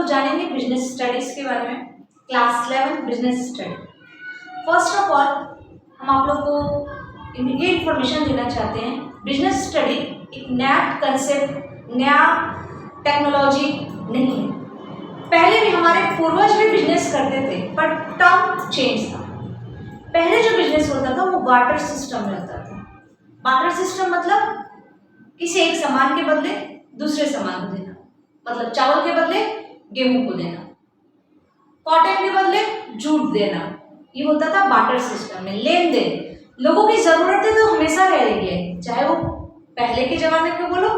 जानेंगे business studies के बारे में। Class 11 business study. First of all हम आप लोग को ये इन्फॉर्मेशन देना चाहते हैं, बिजनेस स्टडी एक नया कंसेप्ट, नया टेक्नोलॉजी नहीं है। पहले भी हमारे पूर्वज भी बिजनेस करते थे, पर टर्म चेंज था। पहले जो बिजनेस होता था वो बार्टर सिस्टम में होता था। बार्टर सिस्टम मतलब किसी एक सामान के बदले दूसरे सामान को देना, मतलब चावल के बदले गेहूं को देना, कॉटन के बदले जूट देना। ये होता था बार्टर सिस्टम में। लेन देन, लोगों की जरूरतें तो हमेशा रह रही है, चाहे वो पहले के जमाने को बोलो,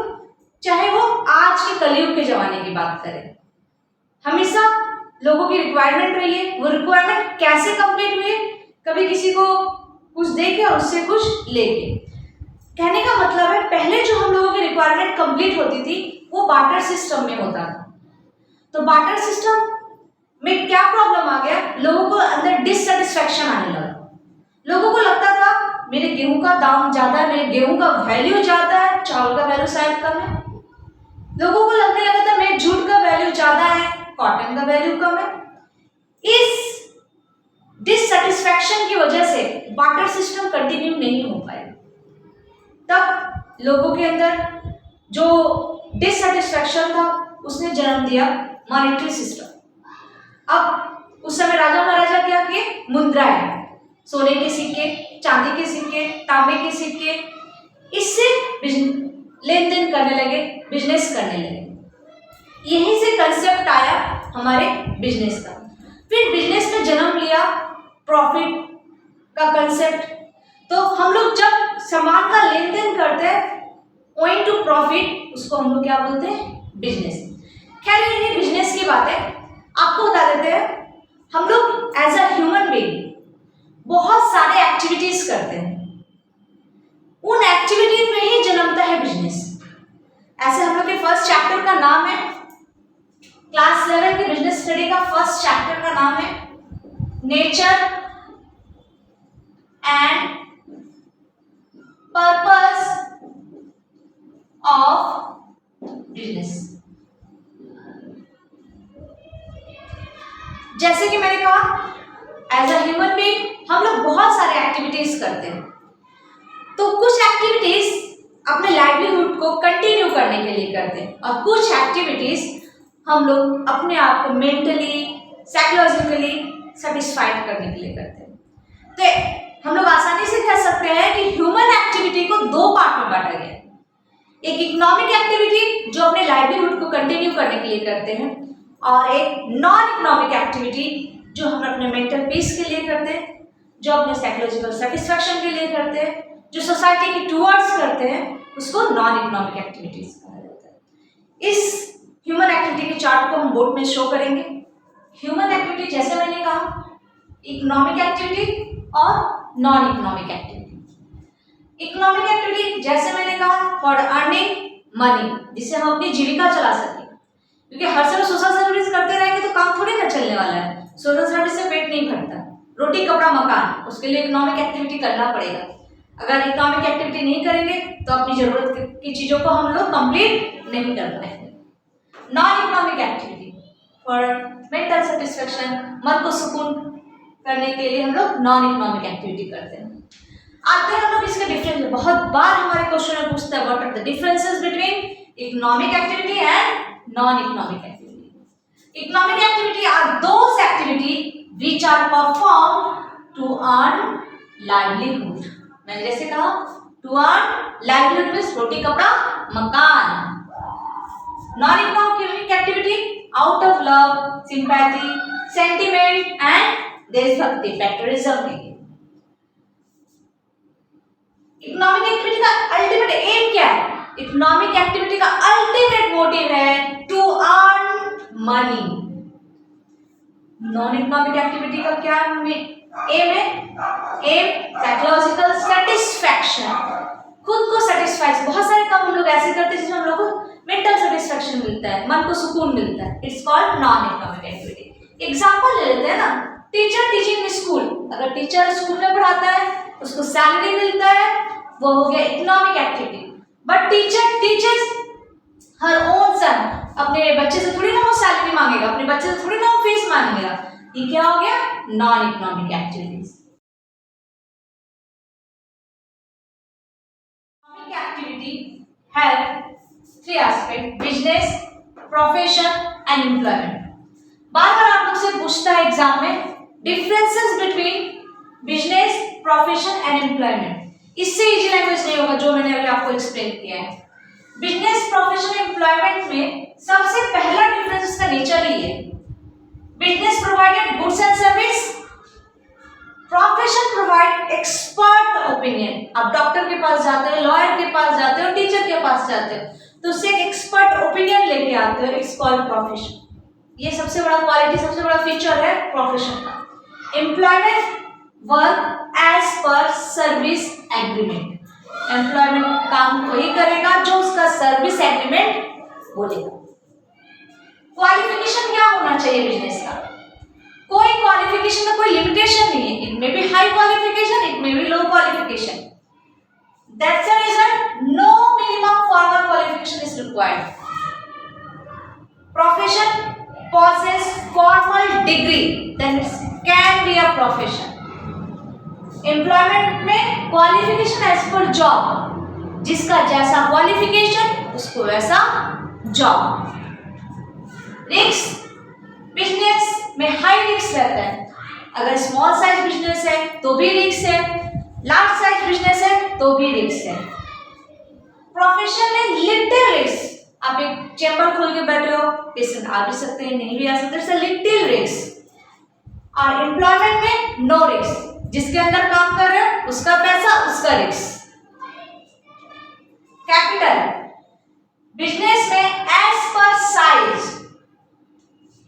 चाहे वो आज के कलयुग के जमाने की बात करें। हमेशा लोगों की रिक्वायरमेंट रही है। वो रिक्वायरमेंट कैसे कंप्लीट हुई है? कभी किसी को कुछ दे के और उससे कुछ लेके। कहने का मतलब है, पहले जो हम लोगों की रिक्वायरमेंट कंप्लीट होती थी वो बार्टर सिस्टम में होता था। तो बार्टर सिस्टम में क्या प्रॉब्लम आ गया? लोगों को अंदर डिससेटिस्फैक्शन आने लगा। लोगों को लगता था मेरे गेहूं का दाम ज्यादा है, मेरे गेहूं का वैल्यू ज्यादा है, चावल का वैल्यू शायद कम है। लोगों को लगने लगा था मेरे जूट का वैल्यू ज्यादा है, कॉटन का वैल्यू कम है। इस डिससेटिस्फैक्शन की वजह से बार्टर सिस्टम कंटिन्यू नहीं हो पाया। तब लोगों के अंदर जो डिससेटिस्फैक्शन था उसने जन्म दिया मॉनेटरी सिस्टम। अब उस समय राजा महाराजा क्या किए? मुद्राएं, सोने के सिक्के, चांदी के सिक्के, तांबे के सिक्के, इससे लेन देन करने लगे, बिजनेस करने लगे। यहीं से कंसेप्ट आया हमारे बिजनेस का। फिर बिजनेस में जन्म लिया प्रॉफिट का कंसेप्ट। तो हम लोग जब सामान का लेन देन करते हैं ओइंग टू प्रॉफिट, उसको हम लोग क्या बोलते हैं? बिजनेस। खैर ये बिजनेस की बात है, आपको बता देते हैं। हम लोग एज अ ह्यूमन बीइंग बहुत सारे एक्टिविटीज करते हैं, उन एक्टिविटीज में ही जन्मता है बिजनेस। ऐसे हम लोग के फर्स्ट चैप्टर का नाम है, क्लास 11 के बिजनेस स्टडी का फर्स्ट चैप्टर का नाम है nature and purpose of business. जैसे कि मैंने कहा, एज अ ह्यूमन बीइंग हम लोग बहुत सारे एक्टिविटीज करते हैं। तो कुछ एक्टिविटीज अपने लाइवलीहुड को कंटिन्यू करने के लिए करते हैं, और कुछ एक्टिविटीज हम लोग अपने आप को मेंटली, साइकोलॉजिकली सेटिस्फाइड करने के लिए करते हैं। तो हम लोग आसानी से कह सकते हैं कि ह्यूमन एक्टिविटी को दो पार्ट में बांटा गया है। एक इकोनॉमिक एक्टिविटी जो अपने लाइवलीहुड को कंटिन्यू करने के लिए करते हैं, और एक नॉन इकोनॉमिक एक्टिविटी जो हम अपने मेंटल पीस के लिए करते हैं, जो अपने साइकोलॉजिकल सेटिस्फैक्शन के लिए करते हैं, जो सोसाइटी के टुवर्ड्स करते हैं, उसको नॉन इकोनॉमिक एक्टिविटीज कहा जाता है। इस ह्यूमन एक्टिविटी के चार्ट को हम बोर्ड में शो करेंगे। ह्यूमन एक्टिविटी जैसे मैंने कहा, इकोनॉमिक एक्टिविटी और non economic activity. Economic activity जैसे मैंने कहा फॉर अर्निंग मनी, जिससे हम अपनी जीविका चला सकें, क्योंकि हर समय सोशल सर्विस करते रहेंगे तो काम थोड़ी ना चलने वाला है। सोशल सर्विस से पेट नहीं भरता। रोटी कपड़ा मकान, उसके लिए इकोनॉमिक एक्टिविटी करना पड़ेगा। अगर इकोनॉमिक एक्टिविटी नहीं करेंगे तो अपनी जरूरत की चीजों को हम लोग कंप्लीट नहीं कर पाएंगे। Non economic activity for mental satisfaction, मन को सुकून करने के लिए हम लोग नॉन इकोनॉमिक एक्टिविटी करते हैं। आते हैं हम लोग इसके डिफरेंस। बहुत बार हमारे क्वेश्चन में पूछता है what are the differences between economic activity and non economic activity. Economic activity are those activities which are performed to earn livelihood. मैंने जैसे कहा टू अर्न लाइवलीहुड मींस रोटी कपड़ा मकान। Non economic activity out of love, sympathy, sentiment and देशभक्ति, patriotism. Economic activity का ultimate aim क्या है? इकोनॉमिक एक्टिविटी का अल्टीमेट मोटिव है to earn money. Non economic activity का क्या एम है? एम साइकोलॉजिकल सेटिस्फैक्शन, खुद को सेटिस्फाई। बहुत सारे काम हम लोग ऐसे करते हैं जिसमें हम लोग को मेंटल सेटिस्फैक्शन मिलता है, मन को सुकून मिलता है। It's called non economic activity. Example ले लेते हैं ना, टीचर टीचिंग स्कूल। अगर टीचर स्कूल में पढ़ाता है उसको सैलरी मिलता है, वो हो गया economic activity. But teacher teachers her own son, अपने बच्चे से थोड़ी ना वो सैलरी मांगेगा, अपने ये क्या हो गया? Non economic activities. Economic activity have three aspect: business, profession and employment. बार बार आप लोग से पूछता है एग्जाम में differences between business, profession and employment. इससे इजी लैंग्वेज नहीं होगा जो मैंने अभी आपको एक्सप्लेन किया है। बिजनेस, प्रोफेशन, एम्प्लॉयमेंट में सबसे पहला डिफरेंस इसका नेचर ही है। Business provided goods and service, profession provide expert opinion. आप डॉक्टर के पास जाते हो, लॉयर के पास जाते हो, टीचर के पास जाते हो, तो उससे एक एक्सपर्ट ओपिनियन लेके आते हो। It's called profession. ये सबसे बड़ा क्वालिटी, सबसे बड़ा फीचर है प्रोफेशन का। Employment work as per service agreement. Employment काम वही करेगा जो उसका सर्विस एग्रीमेंट बोलेगा। क्वालिफिकेशन क्या होना चाहिए बिजनेस का? कोई क्वालिफिकेशन का कोई लिमिटेशन नहीं है। It may be high qualification, it may be low qualification. That's the reason no minimum formal qualification is required. Profession possess formal degree, then it can be a profession. Employment में qualification as per job, जिसका जैसा qualification उसको वैसा job. Risk, business में high risk रहता है। अगर small size business है तो भी रिस्क है, लार्ज साइज बिजनेस है तो भी रिस्क है। प्रोफेशन में लिटिल रिस्क। आप एक चेंबर खोल के बैठे हो, पेशेंट आ भी सकते हैं, नहीं भी आ सकते, इट्स अ लिटिल रिस्क। और एम्प्लॉयमेंट में नो रिस्क, जिसके अंदर काम कर रहे हो उसका पैसा उसका रिस्क। कैपिटल, बिजनेस में as per size,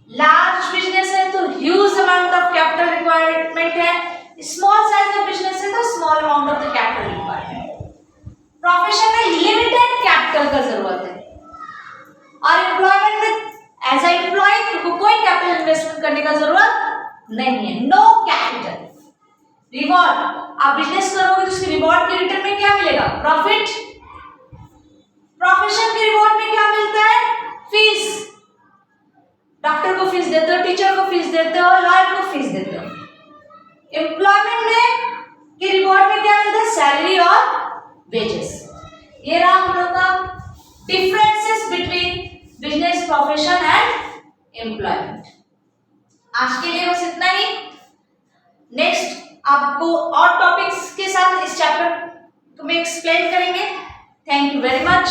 large business है तो huge amount of capital requirement है, स्मॉल साइज का बिजनेस है तो small amount of the capital requirement. Profession में लिमिटेड कैपिटल का जरूरत है, और एम्प्लॉयमेंट में एज ए एम्प्लॉय तुमको कोई कैपिटल इन्वेस्टमेंट करने का जरूरत नहीं है, नो कैपिटल। रिवॉर्ड, आप बिजनेस करोगे तो उसके रिवॉर्ड के रिटर्न में क्या मिलेगा? प्रॉफिट। प्रोफेशन के रिवॉर्ड में क्या मिलता है? फीस। डॉक्टर को फीस देते हो, टीचर को फीस देते हो, लॉयर को फीस देते हो। एम्प्लॉयमेंट में के रिवॉर्ड में क्या मिलता है? सैलरी और वेजेस। ये रहा हम लोग का differences between business, profession and employment. आज के लिए बस इतना ही। नेक्स्ट आपको और टॉपिक्स के साथ इस चैप्टर में एक्सप्लेन करेंगे। Thank you very much.